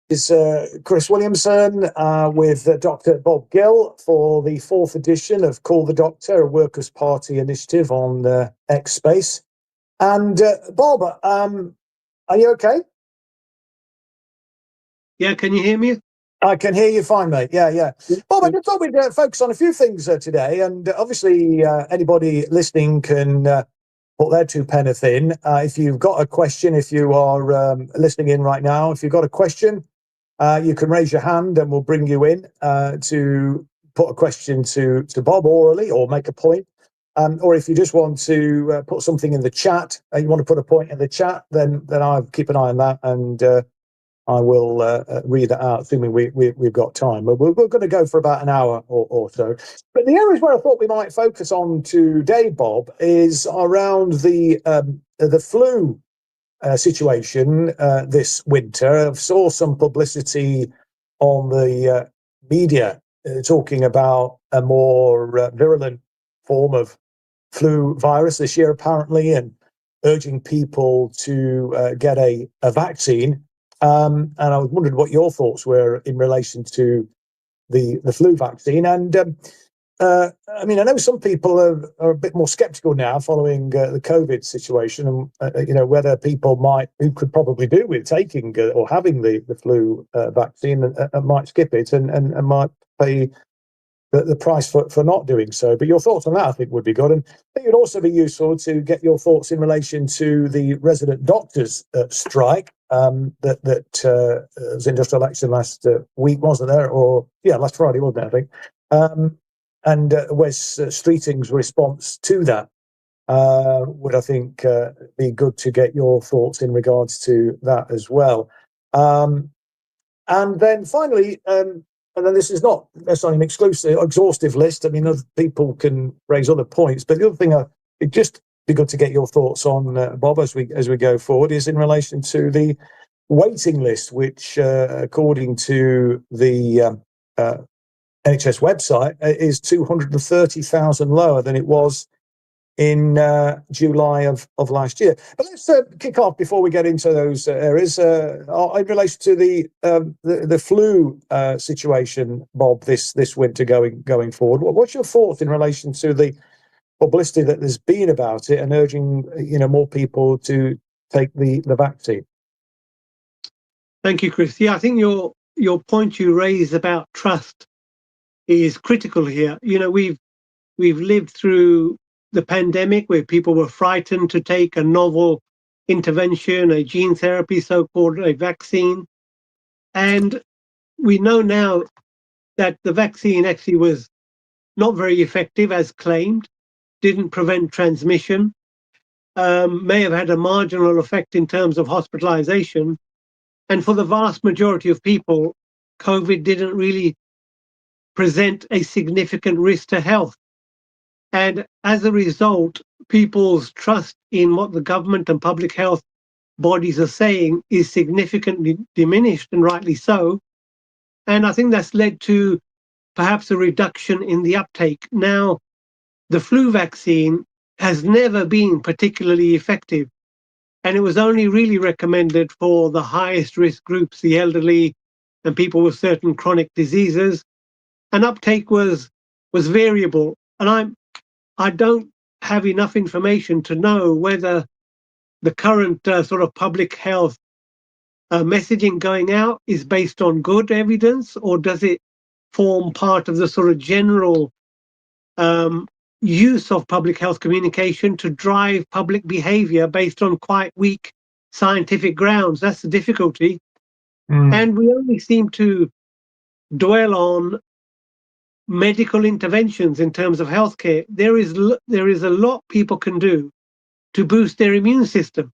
Is Chris Williamson with Dr Bob Gill for the 4th edition of Call the Doctor, a Workers' Party initiative on X Space. And Bob, are you okay? Yeah, can you hear me? I can hear you fine, mate. Yeah. Bob, I just thought we'd focus on a few things today, and obviously anybody listening can put their 2 pence in. If you've got a question, if you are listening in right now, if you've got a question, you can raise your hand and we'll bring you in to put a question to Bob orally or make a point. Or if you just want to put something in the chat, you want to put a point in the chat, then I'll keep an eye on that and I will read that out, assuming we've got time. But we're going to go for about an hour or so. But the areas where I thought we might focus on today, Bob, is around the flu situation this winter. I saw some publicity on the media talking about a more virulent form of flu virus this year, apparently, and urging people to get a vaccine. And I was wondering what your thoughts were in relation to the flu vaccine. And I mean, I know some people are a bit more sceptical now following the COVID situation, and whether people who could probably do with taking or having the flu vaccine and might skip it and might pay the price for not doing so. But your thoughts on that, I think, would be good. And I think it would also be useful to get your thoughts in relation to the resident doctors strike that was industrial action last week, wasn't there? Or, yeah, last Friday, wasn't it, I think? And Wes Streeting's response to that would, I think, be good to get your thoughts in regards to that as well. And then finally, and then this is not necessarily an exhaustive list. I mean, other people can raise other points, but the other thing it'd just be good to get your thoughts on, Bob, as we go forward, is in relation to the waiting list, which, according to the NHS website, is 230,000 lower than it was in July of last year. But let's kick off before we get into those areas in relation to the flu situation, Bob, this winter going forward. What's your thoughts in relation to the publicity that there's been about it and urging more people to take the vaccine? Thank you, Chris. Yeah, I think your point you raised about trust is critical here. We've lived through the pandemic where people were frightened to take a novel intervention, a gene therapy, so-called a vaccine. And we know now that the vaccine actually was not very effective as claimed, didn't prevent transmission, may have had a marginal effect in terms of hospitalization. And for the vast majority of people, COVID didn't really present a significant risk to health. And as a result, people's trust in what the government and public health bodies are saying is significantly diminished, and rightly so. And I think that's led to perhaps a reduction in the uptake. Now, the flu vaccine has never been particularly effective, and it was only really recommended for the highest risk groups, the elderly and people with certain chronic diseases. And uptake was variable. And I don't have enough information to know whether the current sort of public health messaging going out is based on good evidence, or does it form part of the sort of general use of public health communication to drive public behavior based on quite weak scientific grounds? That's the difficulty. And we only seem to dwell on medical interventions in terms of healthcare. There is a lot people can do to boost their immune system.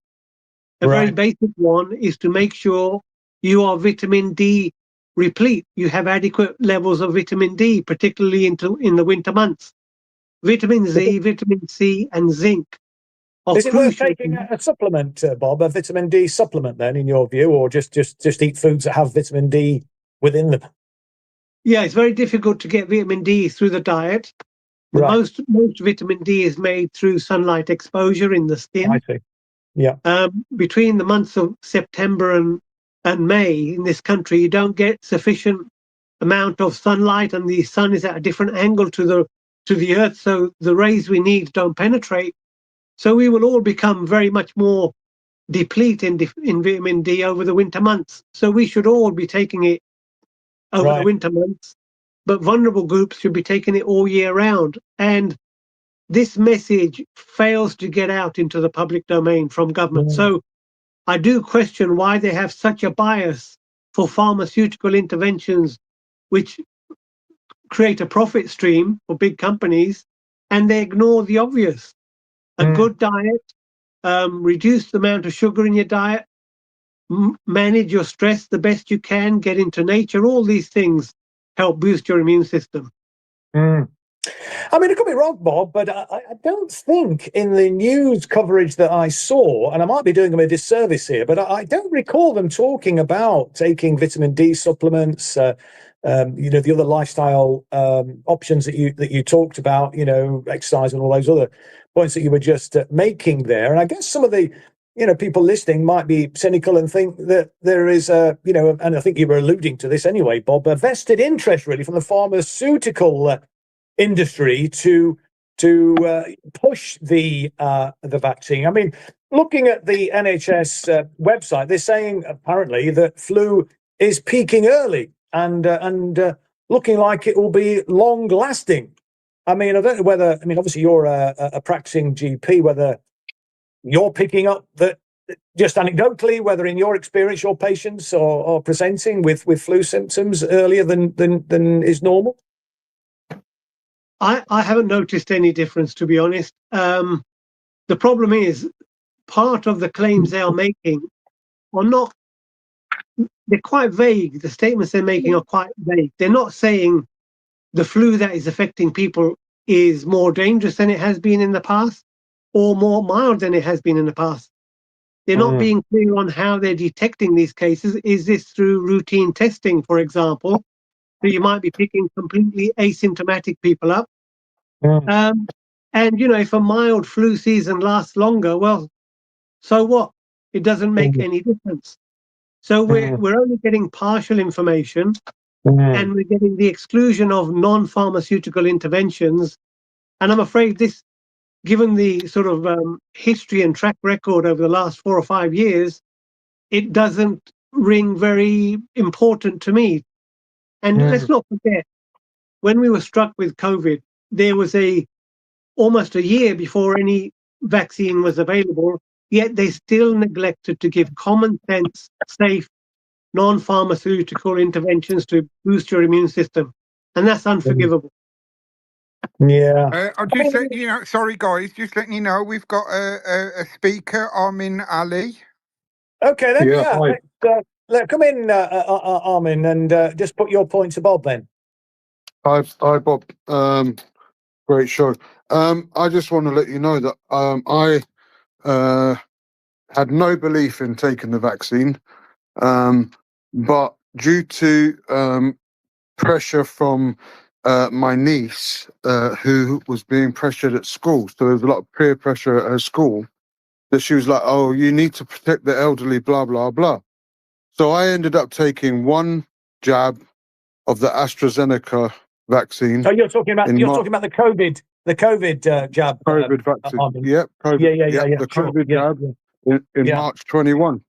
A very basic one is to make sure you are vitamin D replete. You have adequate levels of vitamin D, particularly in the winter months. Vitamin Z, vitamin C, and zinc. Is it worth taking a supplement, Bob, a vitamin D supplement then, in your view, or just eat foods that have vitamin D within them? Yeah, it's very difficult to get vitamin D through the diet. Most vitamin D is made through sunlight exposure in the skin. I see. Yeah. Between the months of September and and May in this country, you don't get sufficient amount of sunlight, and the sun is at a different angle to the earth, so the rays we need don't penetrate. So we will all become very much more depleted in vitamin D over the winter months. So we should all be taking it over the winter months, but vulnerable groups should be taking it all year round. And this message fails to get out into the public domain from government. So I do question why they have such a bias for pharmaceutical interventions, which create a profit stream for big companies, and they ignore the obvious. A good diet, reduce the amount of sugar in your diet, manage your stress the best you can, get into nature. All these things help boost your immune system. I mean, it could be wrong, Bob, but I don't think in the news coverage that I saw, and I might be doing them a disservice here, but I don't recall them talking about taking vitamin D supplements, the other lifestyle options that you talked about, exercise and all those other points that you were just making there. And I guess some of the people listening might be cynical and think that there is and I think you were alluding to this anyway, Bob, a vested interest really from the pharmaceutical industry to push the vaccine. I mean, looking at the NHS website, they're saying apparently that flu is peaking early and looking like it will be long lasting. I mean, I don't know whether, obviously you're a practicing GP, whether you're picking up that just anecdotally, whether in your experience your patients are presenting with flu symptoms earlier than is normal. I haven't noticed any difference, to be honest. The problem is part of the claims they are making are not, they're quite vague. The statements they're making are quite vague. They're not saying the flu that is affecting people is more dangerous than it has been in the past or more mild than it has been in the past. They're not being clear on how they're detecting these cases. Is this through routine testing, for example? So you might be picking completely asymptomatic people up. And if a mild flu season lasts longer, well, so what? It doesn't make any difference. So we're only getting partial information, and we're getting the exclusion of non-pharmaceutical interventions. And I'm afraid this, given the sort of history and track record over the last 4 or 5 years, it doesn't ring very important to me. And let's not forget, when we were struck with COVID, there was almost a year before any vaccine was available, yet they still neglected to give common sense, safe, non-pharmaceutical interventions to boost your immune system. And that's unforgivable. Yeah. I'll just let you know, sorry guys, just letting you know, we've got a speaker, Armin Ali. Okay, then, come in, Armin, and just put your point to Bob then. Hi, Bob. Great show. I just want to let you know that I had no belief in taking the vaccine, but due to pressure from my niece, who was being pressured at school, so there was a lot of peer pressure at her school, that she was like, "Oh, you need to protect the elderly," blah blah blah. So I ended up taking one jab of the AstraZeneca vaccine. So you're talking about the COVID jab. COVID vaccine. Yep. COVID. Yeah. The COVID jab in March 21.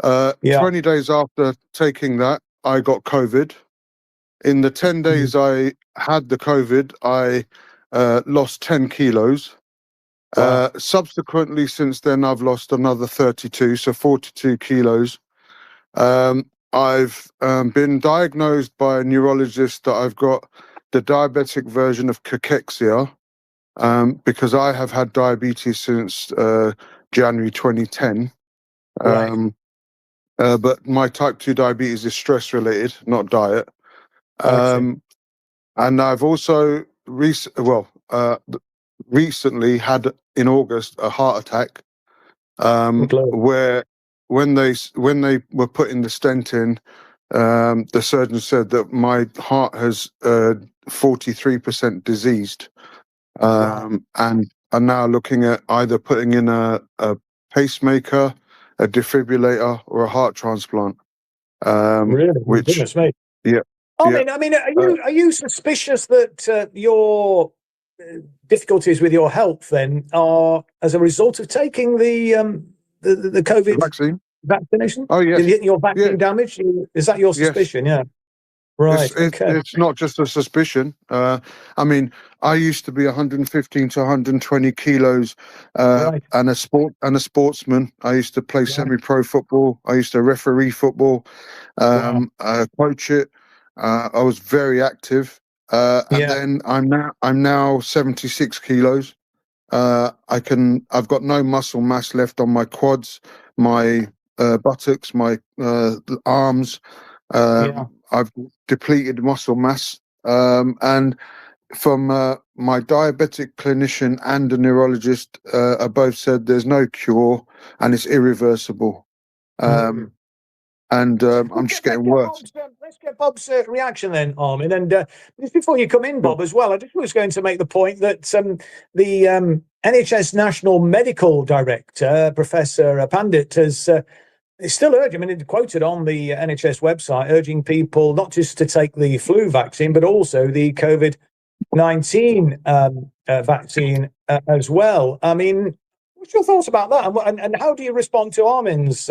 20 days after taking that, I got COVID. In the 10 days I had the COVID, I lost 10 kilos. Wow. Subsequently, since then, I've lost another 32, so 42 kilos. I've been diagnosed by a neurologist that I've got the diabetic version of cachexia, because I have had diabetes since January 2010. But my type 2 diabetes is stress related, not diet. And I've also recently had in August a heart attack, where when they were putting the stent in, the surgeon said that my heart has 43% diseased, and are now looking at either putting in a pacemaker, a defibrillator, or a heart transplant. Really? which Goodness me. yeah, I mean, are you suspicious that your difficulties with your health then are as a result of taking the COVID vaccine. vaccination? Oh yes, Your vaccine damage? Is that your yes. suspicion? Yeah. Right. Okay. It's not just a suspicion. I mean, I used to be 115 to 120 kilos, Right. and a sportsman. I used to play semi-pro football. I used to referee football, coach it. I was very active, and then I'm now 76 kilos. I've got no muscle mass left on my quads, my buttocks, my arms. I've depleted muscle mass, and from my diabetic clinician and a neurologist, both said there's no cure and it's irreversible. And I'm just getting worse. Let's get Bob's reaction then, Armin. And just before you come in, Bob, as well, I just was going to make the point that the NHS National Medical Director, Professor Pandit, is still urging, I mean, it quoted on the NHS website, urging people not just to take the flu vaccine, but also the COVID-19 vaccine as well. I mean, what's your thoughts about that? And how do you respond to Armin's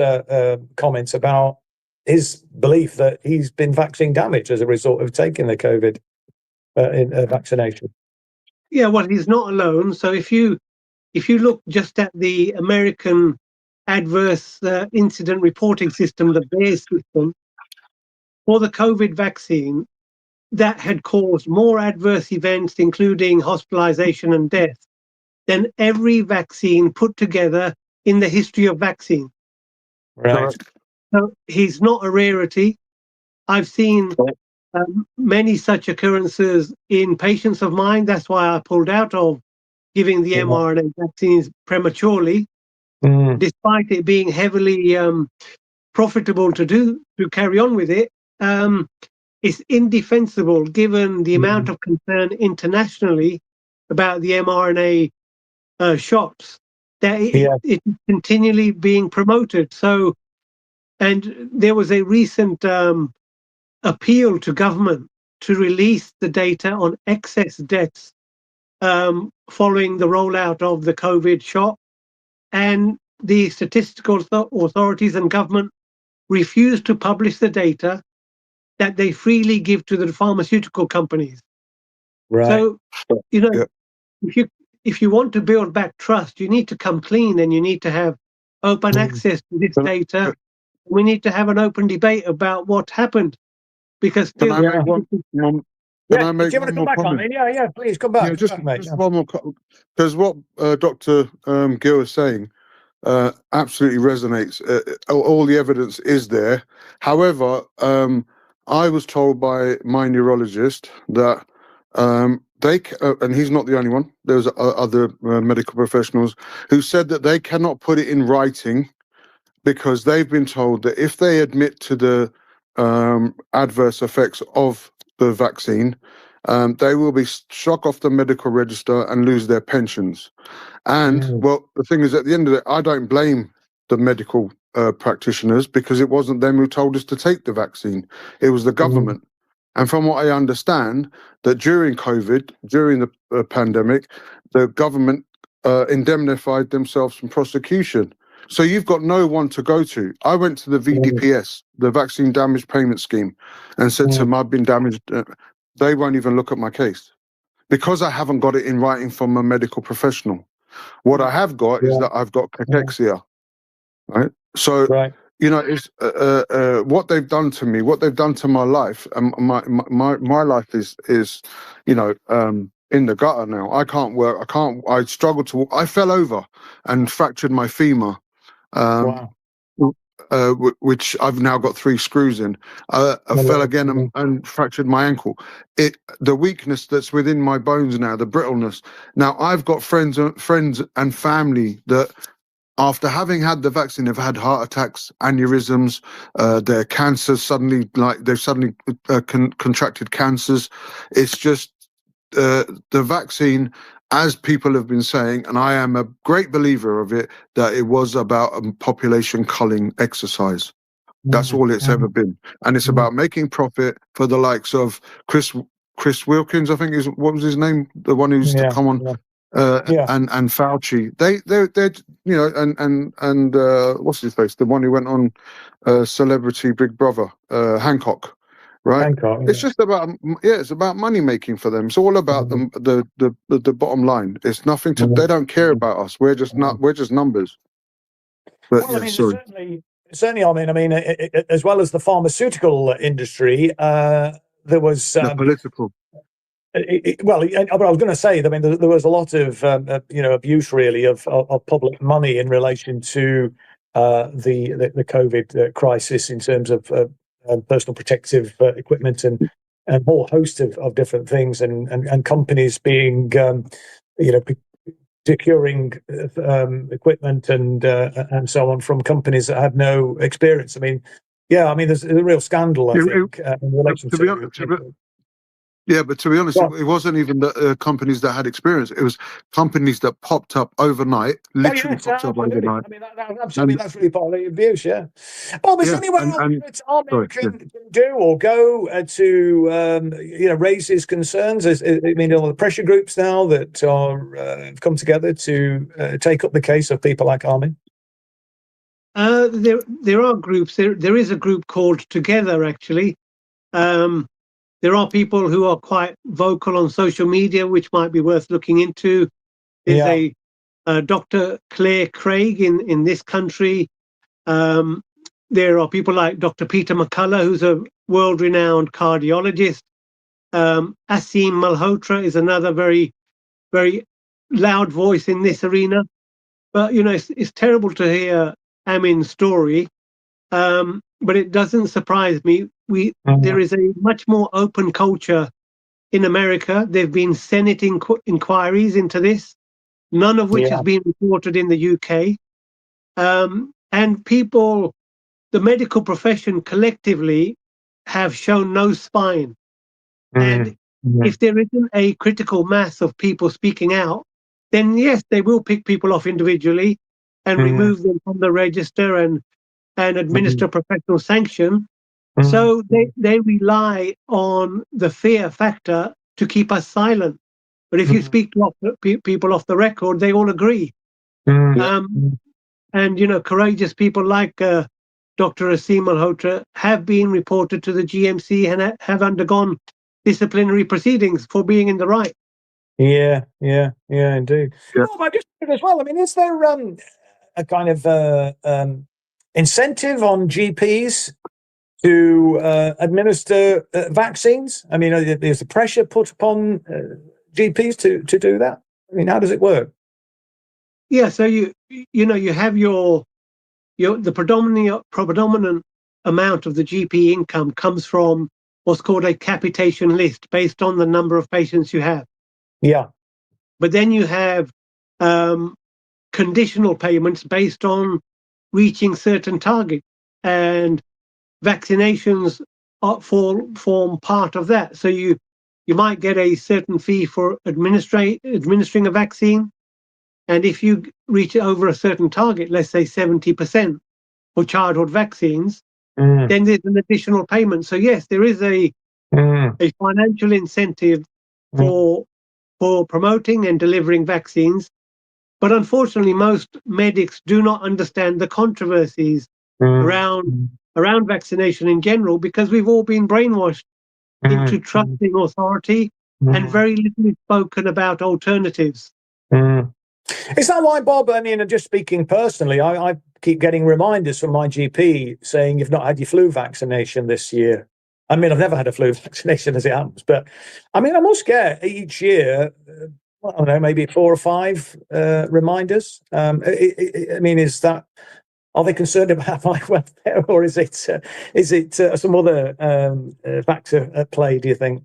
comments about his belief that he's been vaccine damaged as a result of taking the COVID vaccination? Yeah, well, he's not alone. So if you look just at the American adverse incident reporting system, the BEARS system, for the COVID vaccine, that had caused more adverse events, including hospitalization and death, than every vaccine put together in the history of vaccine. Right. So he's not a rarity. I've seen many such occurrences in patients of mine. That's why I pulled out of giving the mRNA vaccines prematurely, despite it being heavily profitable to carry on with it. It's indefensible given the amount of concern internationally about the mRNA shots that it's continually being promoted. So, and there was a recent appeal to government to release the data on excess deaths following the rollout of the COVID shot, and the statistical authorities and government refused to publish the data that they freely give to the pharmaceutical companies. Right. So, if you want to build back trust, you need to come clean and you need to have open access to this data. We need to have an open debate about what happened, because still. Can I make one more comment? Yeah, please come back. Yeah, just one more, because what Dr. Gill is saying absolutely resonates. All the evidence is there. However, I was told by my neurologist that and he's not the only one. There's other medical professionals who said that they cannot put it in writing because they've been told that if they admit to the adverse effects of the vaccine, they will be struck off the medical register and lose their pensions. And well, the thing is, at the end of it, I don't blame the medical practitioners, because it wasn't them who told us to take the vaccine. It was the government. And from what I understand, that during COVID, during the pandemic, the government indemnified themselves from prosecution. So you've got no one to go to. I went to the VDPS, the Vaccine Damage Payment Scheme, and said to them, I've been damaged. They won't even look at my case because I haven't got it in writing from a medical professional. What I have got is that I've got cachexia, right? So, it's what they've done to me, what they've done to my life, and my life is in the gutter now. I can't work. I struggle to walk. I fell over and fractured my femur, which I've now got 3 screws in. I fell again and fractured my ankle. The weakness that's within my bones now, the brittleness. Now I've got friends and family that, after having had the vaccine, have had heart attacks, aneurysms, their cancers suddenly, they've suddenly contracted cancers. It's just the vaccine, as people have been saying, and I am a great believer of it, that it was about a population culling exercise. That's all it's ever been, and it's about making profit for the likes of Chris Wilkins, I think is what was his name, the one who used to come on, and Fauci. They're you know, and what's his face, the one who went on Celebrity Big Brother, Hancock. Right, Hancock, it's just about it's about money making for them. It's all about the bottom line. It's nothing to. They don't care about us. We're just numbers. But well, I mean, certainly. I mean, as well as the pharmaceutical industry, there was political. Well, I was going to say, I mean, there was a lot of abuse, really, of public money in relation to the COVID crisis in terms of personal protective equipment and a whole host of different things, and companies being securing equipment and so on from companies that had no experience. I mean, there's a real scandal, I think, in relation to. Yeah, but to be honest, it wasn't even the companies that had experience. It was companies that popped up overnight, literally popped up overnight. I mean, that's really part of the abuse, yeah. Bob, is there anywhere else that Armin can do or go to, raise his concerns? I mean, all the pressure groups now that are have come together to take up the case of people like Armin? There are groups. There is a group called Together, actually. There are people who are quite vocal on social media, which might be worth looking into. There's a Dr. Claire Craig in this country. There are people like Dr. Peter McCullough, who's a world-renowned cardiologist. Aseem Malhotra is another very, very loud voice in this arena. But, it's terrible to hear Amin's story. But it doesn't surprise me. There is a much more open culture in America. There have been Senate inquiries into this, none of which has been reported in the UK. And people, the medical profession collectively, have shown no spine. And if there isn't a critical mass of people speaking out, then yes, they will pick people off individually and remove them from the register and administer professional sanction. So they rely on the fear factor to keep us silent. But if you speak to people off the record, they all agree. And, courageous people like Dr. Aseem Malhotra have been reported to the GMC and have undergone disciplinary proceedings for being in the right. Yeah, indeed. Yeah. Well, I just as well. I mean, is there a kind of incentive on GPs to administer vaccines? I mean, there's a pressure put upon GPs to do that. I mean, how does it work? Yeah, so you have the predominant amount of the GP income comes from what's called a capitation list based on the number of patients you have. Yeah. But then you have conditional payments based on reaching certain targets, and vaccinations form part of that. So you might get a certain fee for administering a vaccine, and if you reach over a certain target, let's say 70% for childhood vaccines, then there's an additional payment. So yes, there is a financial incentive for promoting and delivering vaccines. But unfortunately, most medics do not understand the controversies around vaccination in general, because we've all been brainwashed into trusting authority, and very little is spoken about alternatives. Is that why, Bob? I mean, just speaking personally, I keep getting reminders from my GP saying you've not had your flu vaccination this year. I mean, I've never had a flu vaccination as it happens, but I mean, I must get each year, I don't know, maybe 4 or 5 reminders. I mean, are they concerned about my welfare, or is it some other factor at play, do you think?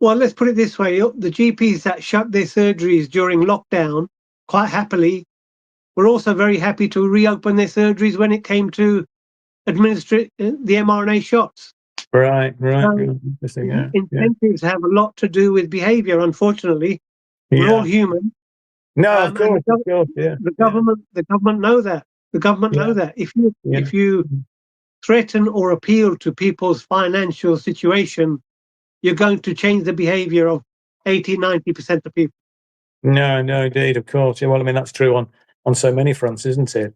Well, let's put it this way. The GPs that shut their surgeries during lockdown, quite happily, were also very happy to reopen their surgeries when it came to administer the mRNA shots. Right. So incentives have a lot to do with behavior, unfortunately. We're all human. No, of course, The government know that. The government know that. If you threaten or appeal to people's financial situation, you're going to change the behavior of 80-90% of people. No, indeed, of course. Yeah, well, I mean, that's true on so many fronts, isn't it?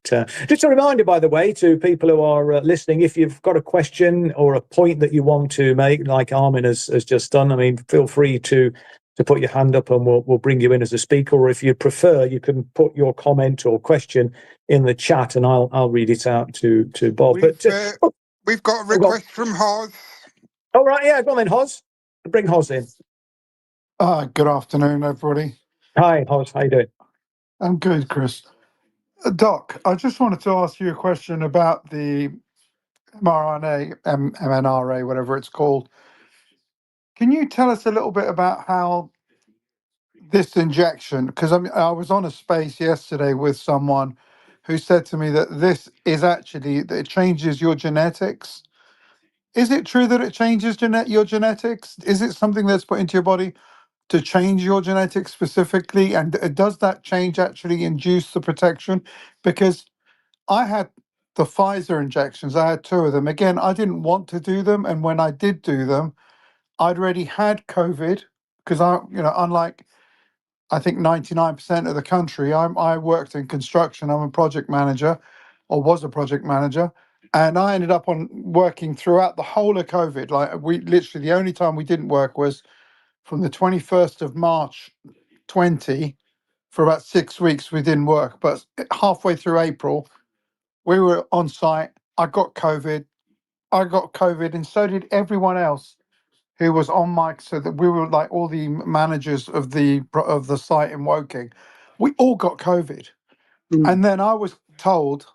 Just a reminder, by the way, to people who are listening, if you've got a question or a point that you want to make, like Armin has just done, I mean, feel free to put your hand up and we'll bring you in as a speaker. Or if you prefer, you can put your comment or question in the chat and I'll read it out to Bob. We've got a request from Hoz. All right, yeah, go on then, Hoz. Bring Hoz in. Good afternoon, everybody. Hi, Hoz. How you doing? I'm good, Chris. Doc, I just wanted to ask you a question about the mRNA, mNRA, whatever it's called. Can you tell us a little bit about how this injection, because I was on a space yesterday with someone who said to me that this is actually, that it changes your genetics. Is it true that it changes your genetics? Is it something that's put into your body to change your genetics specifically? And does that change actually induce the protection? Because I had the Pfizer injections, I had 2 of them. Again, I didn't want to do them. And when I did do them, I'd already had COVID because unlike I think 99% of the country, I worked in construction. I'm a project manager or was a project manager. And I ended up working throughout the whole of COVID. Like we literally, the only time we didn't work was from the 21st of March 20 for about 6 weeks. We didn't work, but halfway through April, we were on site. I got COVID, and so did everyone else who was on mic. So that we were like all the managers of the site in Woking. We all got COVID. And then I was told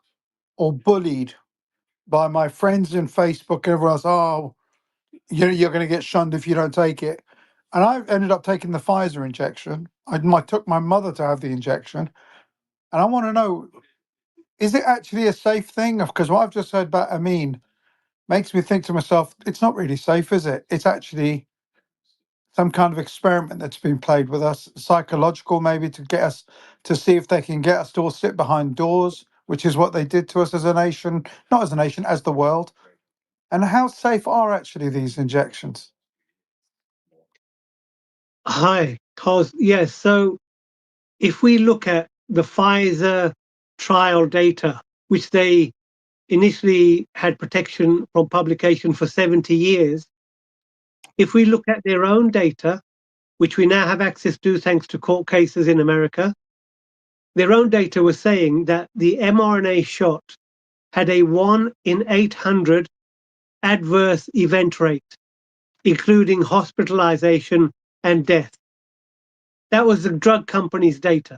or bullied by my friends in Facebook and everyone else, oh, you're going to get shunned if you don't take it. And I ended up taking the Pfizer injection. I took my mother to have the injection. And I want to know, is it actually a safe thing? Because what I've just heard about Amin makes me think to myself, it's not really safe, is it? It's actually some kind of experiment that's been played with us, psychological maybe, to get us to see if they can get us to all sit behind doors, which is what they did to us as a nation, not as a nation, as the world. And how safe are actually these injections? Hi, Cos. Yes. So if we look at the Pfizer trial data, which they initially had protection from publication for 70 years, if we look at their own data, which we now have access to thanks to court cases in America, their own data was saying that the mRNA shot had a 1 in 800 adverse event rate, including hospitalization and death. That was the drug company's data.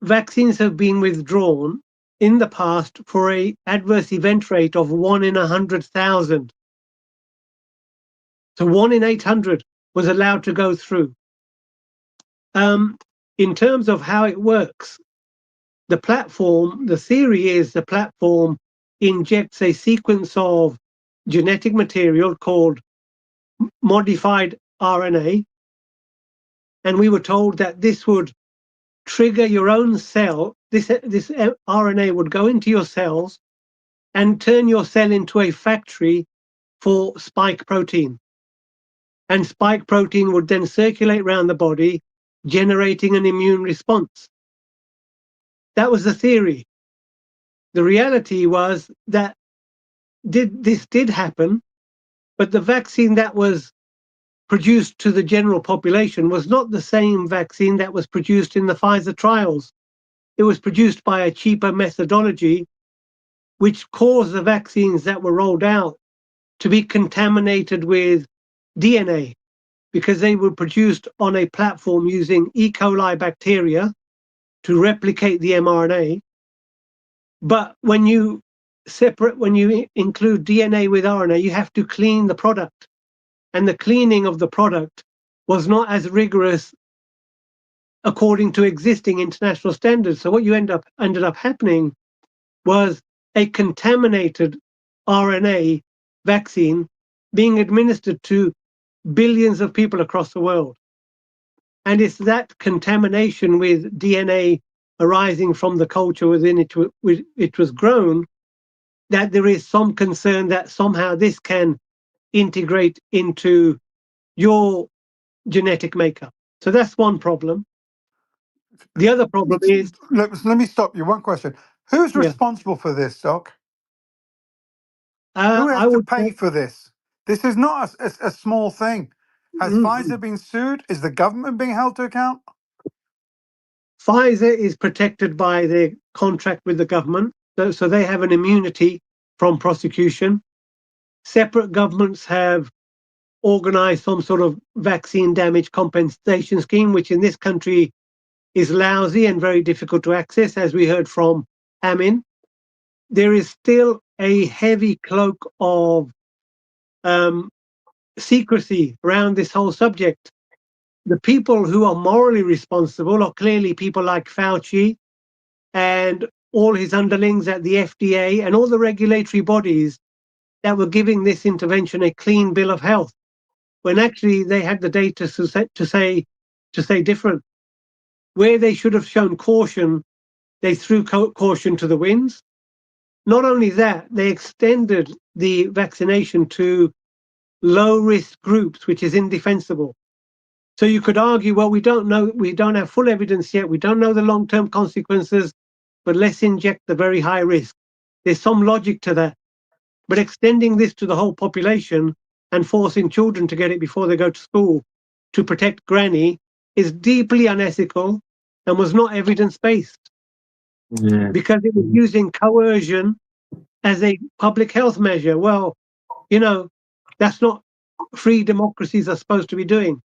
Vaccines have been withdrawn in the past for an adverse event rate of 1 in 100,000. So 1 in 800 was allowed to go through. In terms of how it works, the theory is the platform injects a sequence of genetic material called modified RNA. And we were told that this would trigger your own cell. This RNA would go into your cells and turn your cell into a factory for spike protein. And spike protein would then circulate around the body, generating an immune response. That was the theory. The reality was that this did happen, but the vaccine that was produced to the general population was not the same vaccine that was produced in the Pfizer trials. It was produced by a cheaper methodology, which caused the vaccines that were rolled out to be contaminated with DNA, because they were produced on a platform using E. coli bacteria to replicate the mRNA. But when you include DNA with RNA, you have to clean the product. And the cleaning of the product was not as rigorous according to existing international standards. So what you ended up happening was a contaminated RNA vaccine being administered to billions of people across the world. And it's that contamination with DNA arising from the culture within it was grown that there is some concern that somehow this can integrate into your genetic makeup. So that's one problem. The other problem is... Let me stop you. One question. Who's Yeah. responsible for this, Doc? Who I has to would pay say, for this? This is not a small thing. Has Mhm. Pfizer been sued? Is the government being held to account? Pfizer is protected by their contract with the government, so they have an immunity from prosecution. Separate governments have organized some sort of vaccine damage compensation scheme, which in this country is lousy and very difficult to access, as we heard from Amin. There is still a heavy cloak of secrecy around this whole subject. The people who are morally responsible are clearly people like Fauci and all his underlings at the FDA and all the regulatory bodies that were giving this intervention a clean bill of health, when actually they had the data to say different. Where they should have shown caution, they threw caution to the winds. Not only that, they extended the vaccination to low risk groups, which is indefensible. So you could argue, well, we don't know, we don't have full evidence yet, we don't know the long term consequences, but let's inject the very high risk. There's some logic to that. But extending this to the whole population and forcing children to get it before they go to school to protect granny is deeply unethical and was not evidence based, because it was using coercion as a public health measure. Well, you know, that's not free democracies are supposed to be doing.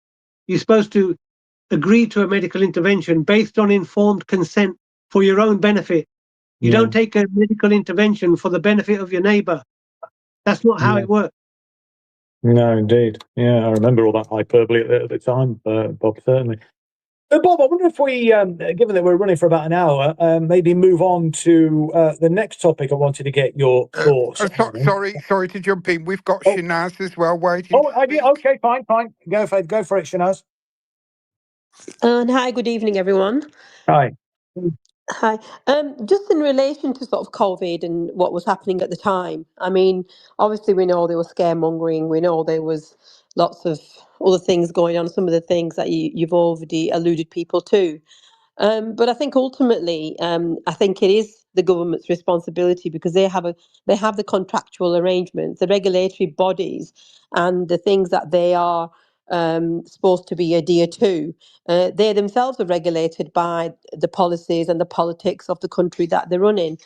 You're supposed to agree to a medical intervention based on informed consent for your own benefit. You don't take a medical intervention for the benefit of your neighbor. That's not how it works. No, indeed. Yeah, I remember all that hyperbole at the time, Bob, certainly. Bob, I wonder if we, given that we're running for about an hour, maybe move on to the next topic I wanted to get your thoughts on. Sorry to jump in. We've got Oh. Shinaz as well waiting. Oh, I did. Okay, fine. Go for it, Shanaz. And hi, good evening, everyone. Hi. Hi. Just in relation to sort of COVID and what was happening at the time. I mean, obviously we know there was scaremongering. We know there was lots of other things going on. Some of the things that you've already alluded people to. But I think ultimately, I think it is the government's responsibility, because they have the contractual arrangements, the regulatory bodies, and the things that they are supposed to be adhere to. They themselves are regulated by the policies and the politics of the country that they're running.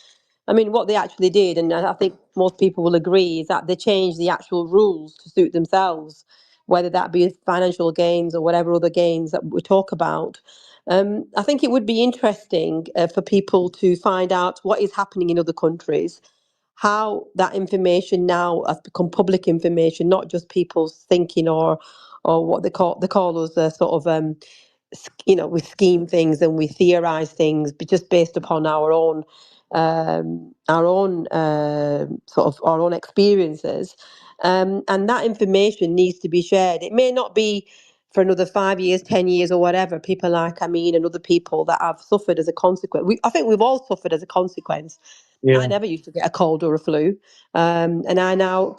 I mean, what they actually did, and I think most people will agree, is that they changed the actual rules to suit themselves, whether that be financial gains or whatever other gains that we talk about. I think it would be interesting for people to find out what is happening in other countries, how that information now has become public information, not just people's thinking or what they call us sort of we scheme things and we theorize things, but just based upon sort of our own experiences, and that information needs to be shared. It may not be for another 5 years, 10 years, or whatever. People like Amin and other people that have suffered as a consequence. I think we've all suffered as a consequence. I never used to get a cold or a flu, and I now,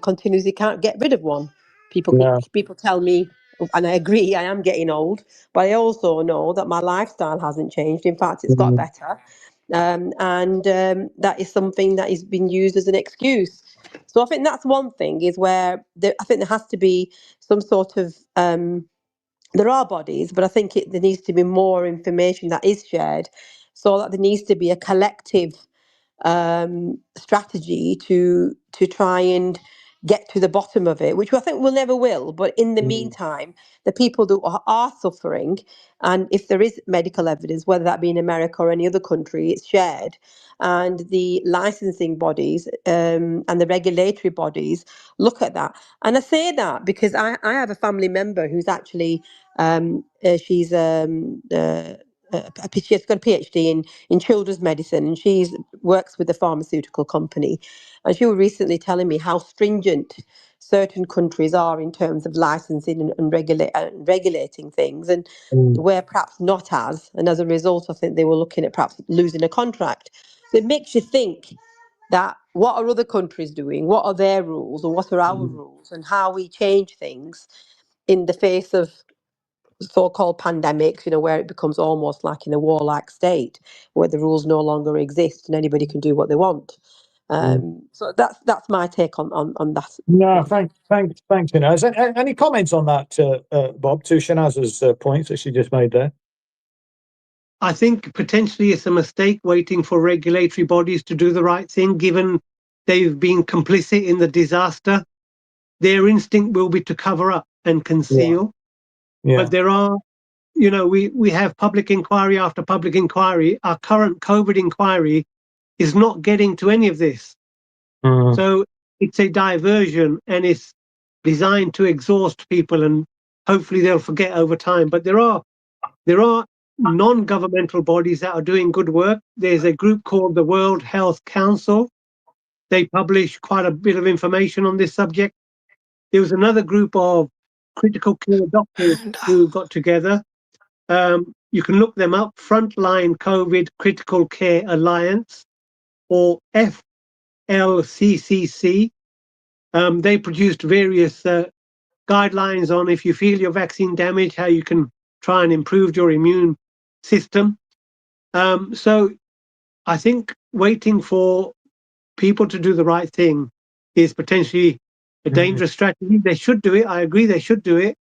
continuously can't get rid of one. People tell me, and I agree, I am getting old, but I also know that my lifestyle hasn't changed. In fact, it's got better, and that is something that is being used as an excuse. So I think that's one thing, is where I think there has to be some sort of there are bodies, but I think there needs to be more information that is shared, so that there needs to be a collective strategy to try and get to the bottom of it, which I think we'll never will. But in the meantime, the people that are suffering, and if there is medical evidence, whether that be in America or any other country, it's shared. And the licensing bodies and the regulatory bodies look at that. And I say that because I have a family member who's actually she's she's got a PhD in children's medicine, and she works with a pharmaceutical company. And she was recently telling me how stringent certain countries are in terms of licensing and regulating things, and where perhaps not as. And as a result, I think they were looking at perhaps losing a contract. So it makes you think, that what are other countries doing, what are their rules, and what are our rules, and how we change things in the face of so-called pandemics, where it becomes almost like in a warlike state, where the rules no longer exist and anybody can do what they want. So that's my take on that. No, thanks, Shanaz. Any comments on that, Bob, to Shanaz's points that she just made there? I think potentially it's a mistake waiting for regulatory bodies to do the right thing, given they've been complicit in the disaster. Their instinct will be to cover up and conceal. Yeah. But there are, we have public inquiry after public inquiry. Our current COVID inquiry is not getting to any of this. So it's a diversion, and it's designed to exhaust people, and hopefully they'll forget over time. But there are non-governmental bodies that are doing good work. There's a group called the World Health Council. They publish quite a bit of information on this subject. There was another group of critical care doctors who got together. You can look them up, Frontline COVID Critical Care Alliance, or FLCCC. They produced various guidelines on if you feel your vaccine damage, how you can try and improve your immune system. So I think waiting for people to do the right thing is potentially a dangerous strategy. They should do it. I agree they should do it.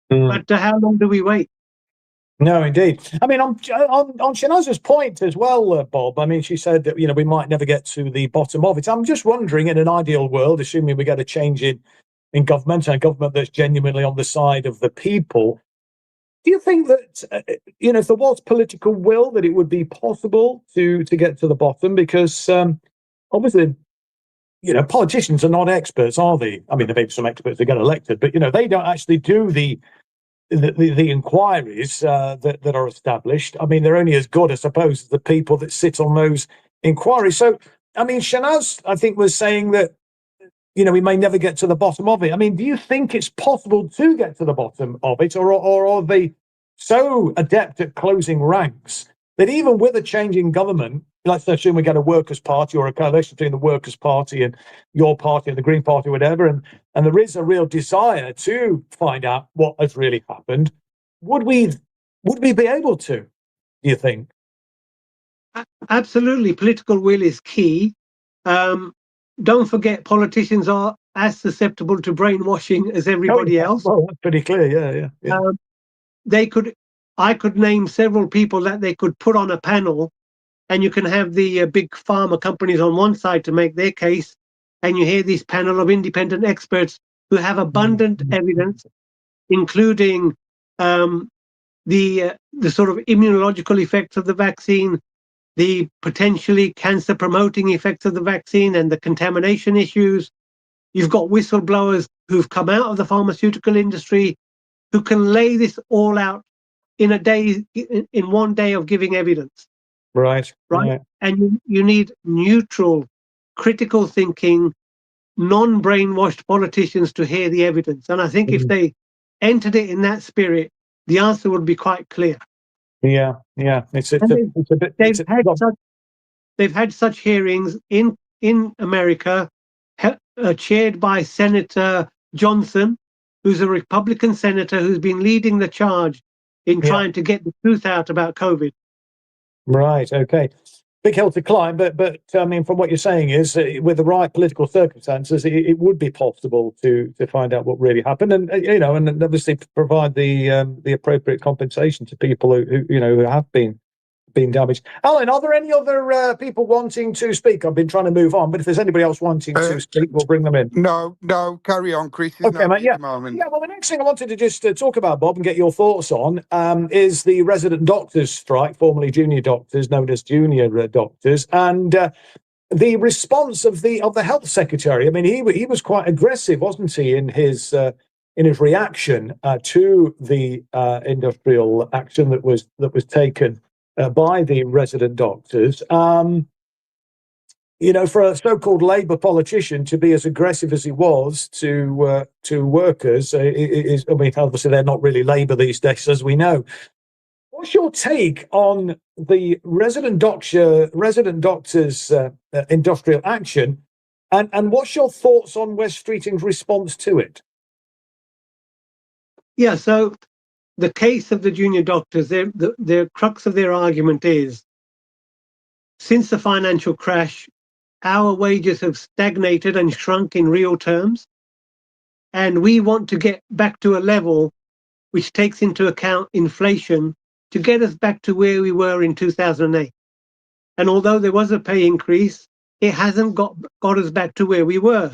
But how long do we wait? No, indeed. I mean, on Shanaz's point as well, Bob, I mean, she said that, we might never get to the bottom of it. I'm just wondering, in an ideal world, assuming we get a change in government, and a government that's genuinely on the side of the people, do you think that, if there was political will, that it would be possible to get to the bottom? Because obviously, politicians are not experts, are they? I mean, there may be some experts that get elected, but, they don't actually do the inquiries that are established. I mean, they're only as good, I suppose, as the people that sit on those inquiries. So, I mean, Shanaz, I think, was saying that, we may never get to the bottom of it. I mean, do you think it's possible to get to the bottom of it, or are they so adept at closing ranks that even with a change in government, let's assume we get a Workers' Party or a coalition between the Workers' Party and your party and the Green Party, whatever, and there is a real desire to find out what has really happened, would we be able to, do you think? Absolutely. Political will is key. Don't forget, politicians are as susceptible to brainwashing as everybody else. Well, that's pretty clear, yeah. I could name several people that they could put on a panel, and you can have the big pharma companies on one side to make their case, and you hear this panel of independent experts who have abundant evidence, including the sort of immunological effects of the vaccine, the potentially cancer-promoting effects of the vaccine, and the contamination issues. You've got whistleblowers who've come out of the pharmaceutical industry who can lay this all out in one day of giving evidence. Right. And you need neutral, critical thinking, non-brainwashed politicians to hear the evidence. And I think if they entered it in that spirit, the answer would be quite clear. Yeah. They've had such hearings in America, chaired by Senator Johnson, who's a Republican senator who's been leading the charge in trying to get the truth out about COVID. Right. Okay. Big hill to climb, but I mean, from what you're saying is, with the right political circumstances, it would be possible to find out what really happened, and and obviously provide the appropriate compensation to people who have been damaged. Alan, are there any other people wanting to speak? I've been trying to move on, but if there's anybody else wanting to speak, we'll bring them in. No, carry on, Chris. Okay, mate. Yeah. Well, the next thing I wanted to just talk about, Bob, and get your thoughts on, is the resident doctors' strike, formerly junior doctors, known as junior doctors, and the response of the health secretary. I mean, he was quite aggressive, wasn't he, in his reaction to the industrial action that was taken by the resident doctors. For a so-called Labour politician to be as aggressive as he was to workers is, I mean, obviously they're not really Labour these days, as we know. What's your take on the resident doctors' industrial action, and what's your thoughts on West Streeting's response to it? Yeah, so the case of the junior doctors, the crux of their argument is, since the financial crash, our wages have stagnated and shrunk in real terms, and we want to get back to a level which takes into account inflation to get us back to where we were in 2008. And although there was a pay increase, it hasn't got us back to where we were.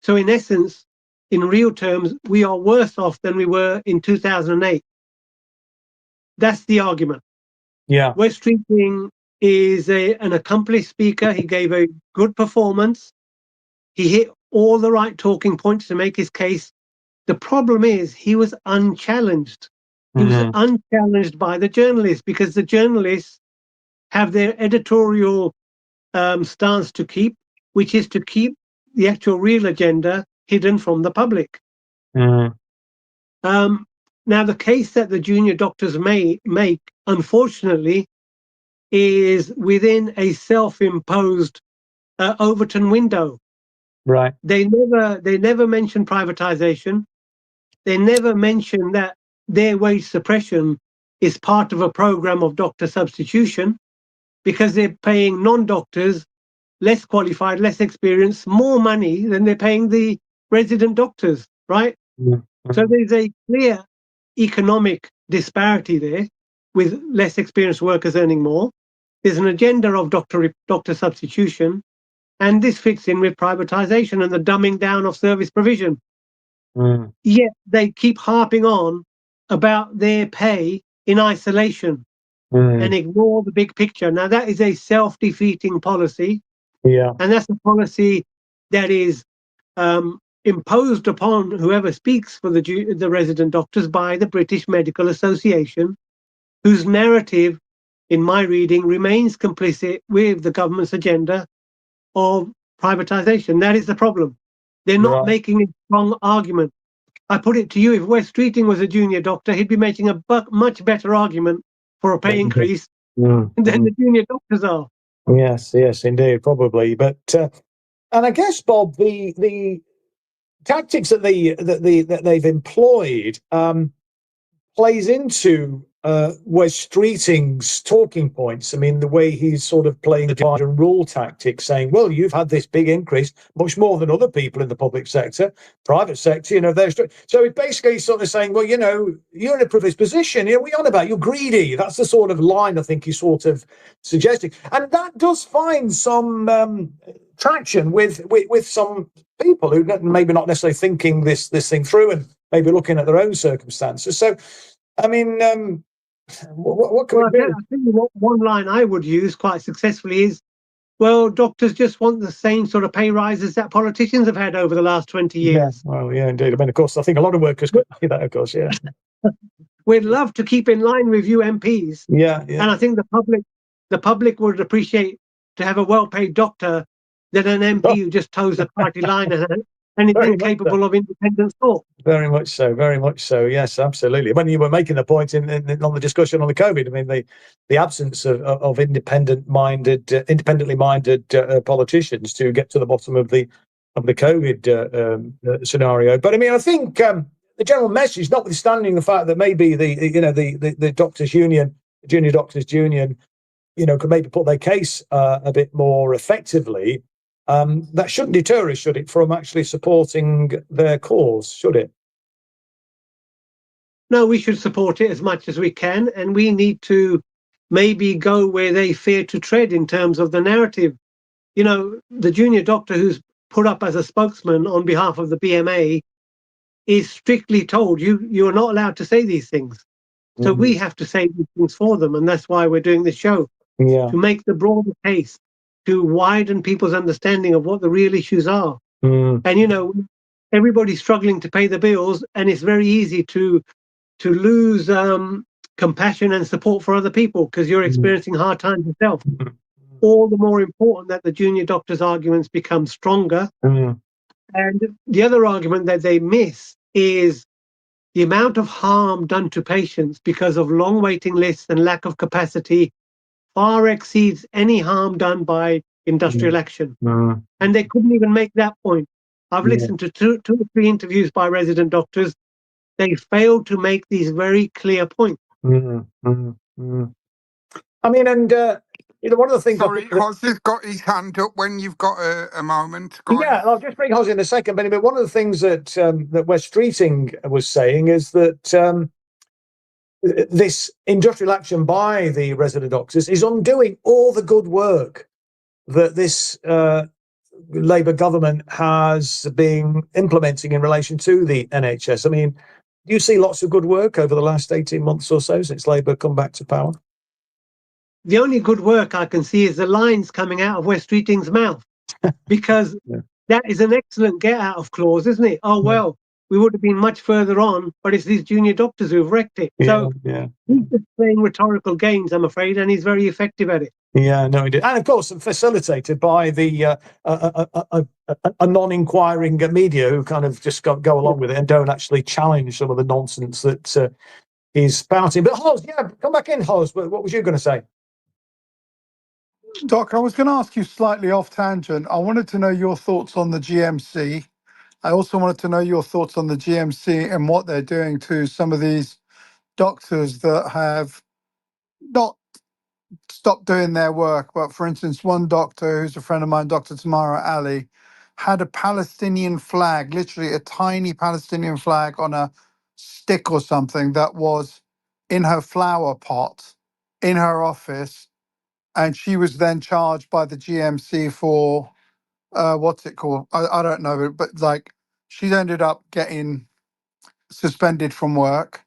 So in essence, in real terms, we are worse off than we were in 2008. That's the argument. Yeah. West Streeting is an accomplished speaker. He gave a good performance. He hit all the right talking points to make his case. The problem is he was unchallenged. He was unchallenged by the journalists, because the journalists have their editorial stance to keep, which is to keep the actual real agenda hidden from the public. Now, the case that the junior doctors may make, unfortunately, is within a self-imposed Overton window. Right. They never mention privatization. They never mention that their wage suppression is part of a program of doctor substitution, because they're paying non-doctors, less qualified, less experienced, more money than they're paying the resident doctors, right? So there's a clear economic disparity there, with less experienced workers earning more. There's an agenda of doctor substitution, and this fits in with privatization and the dumbing down of service provision. Yet they keep harping on about their pay in isolation and ignore the big picture. Now, that is a self-defeating policy. Yeah. And that's a policy that is imposed upon whoever speaks for the resident doctors by the British Medical Association, whose narrative, in my reading, remains complicit with the government's agenda of privatization. That is the problem. They're not making a strong argument. I put it to you, if West Streeting was a junior doctor, he'd be making a much better argument for a pay increase than the junior doctors are. Yes, indeed, probably. But and I guess, Bob, the tactics that they've employed plays into West Streeting's talking points. I mean, the way he's sort of playing the divide and rule tactic, saying, well, you've had this big increase, much more than other people in the public sector, private sector, so it basically sort of saying, well, you're in a privileged position. What are you on about? You're greedy. That's the sort of line I think he's sort of suggesting. And that does find some traction with some people who maybe not necessarily thinking this thing through and maybe looking at their own circumstances. So, I mean, what can we do? I think one line I would use quite successfully is, well, doctors just want the same sort of pay rises that politicians have had over the last 20 years. Yeah, well, yeah, indeed. I mean, of course, I think a lot of workers could say that, of course, yeah. We'd love to keep in line with you MPs. Yeah. And I think the public would appreciate to have a well-paid doctor than an MP who just toes the party line and is incapable of independent thought. Very much so. Yes, absolutely. When you were making the point on the discussion on the COVID, I mean, the absence of independently minded politicians to get to the bottom of the COVID scenario. But I mean, I think the general message, notwithstanding the fact that maybe the doctors' union, the junior doctors' union, could maybe put their case a bit more effectively. That shouldn't deter us, should it, from actually supporting their cause, should it? No, we should support it as much as we can, and we need to maybe go where they fear to tread in terms of the narrative. The junior doctor who's put up as a spokesman on behalf of the BMA is strictly told you are not allowed to say these things. So we have to say these things for them, and that's why we're doing this show, to make the broader case, to widen people's understanding of what the real issues are. And everybody's struggling to pay the bills, and it's very easy to lose compassion and support for other people because you're experiencing hard times yourself. All the more important that the junior doctors' arguments become stronger. And the other argument that they miss is the amount of harm done to patients because of long waiting lists and lack of capacity far exceeds any harm done by industrial action. And they couldn't even make that point. I've listened to two or three interviews by resident doctors. They failed to make these very clear points. I mean, and one of the things. Sorry, Hoz has got his hand up when you've got a moment. Guys. Yeah, I'll just bring Hoz in a second. But one of the things that that Wes Streeting was saying is that this industrial action by the resident doctors is undoing all the good work that this Labour government has been implementing in relation to the NHS. I mean, do you see lots of good work over the last 18 months or so since Labour come back to power? The only good work I can see is the lines coming out of Wes Streeting's mouth, because that is an excellent get out of clause, isn't it? Oh, well, we would have been much further on, but it's these junior doctors who've wrecked it. So he's just playing rhetorical games, I'm afraid, and he's very effective at it. Yeah, no, he did. And of course, facilitated by the a non-inquiring media who kind of just go along with it and don't actually challenge some of the nonsense that he's spouting. But Hoz, come back in, Hoz. What was you going to say? Doc, I was going to ask you slightly off tangent. I wanted to know your thoughts on the GMC. I also wanted to know your thoughts on the GMC and what they're doing to some of these doctors that have not stopped doing their work. But for instance, one doctor who's a friend of mine, Dr. Tamara Ali, had a Palestinian flag, literally a tiny Palestinian flag on a stick or something that was in her flower pot in her office. And she was then charged by the GMC for, what's it called? I don't know, but like she ended up getting suspended from work.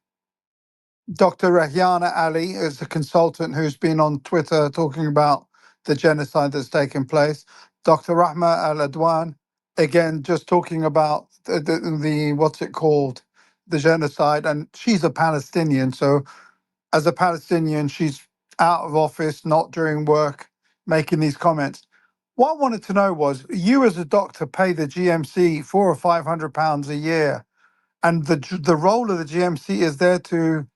Dr. Rahiana Ali is a consultant who's been on Twitter talking about the genocide that's taken place. Dr. Rahma Al Adwan, again, just talking about the what's it called? The genocide. And she's a Palestinian. So as a Palestinian, she's out of office, not doing work, making these comments. What I wanted to know was, you as a doctor pay the GMC £400 or £500 a year, and the role of the GMC is there to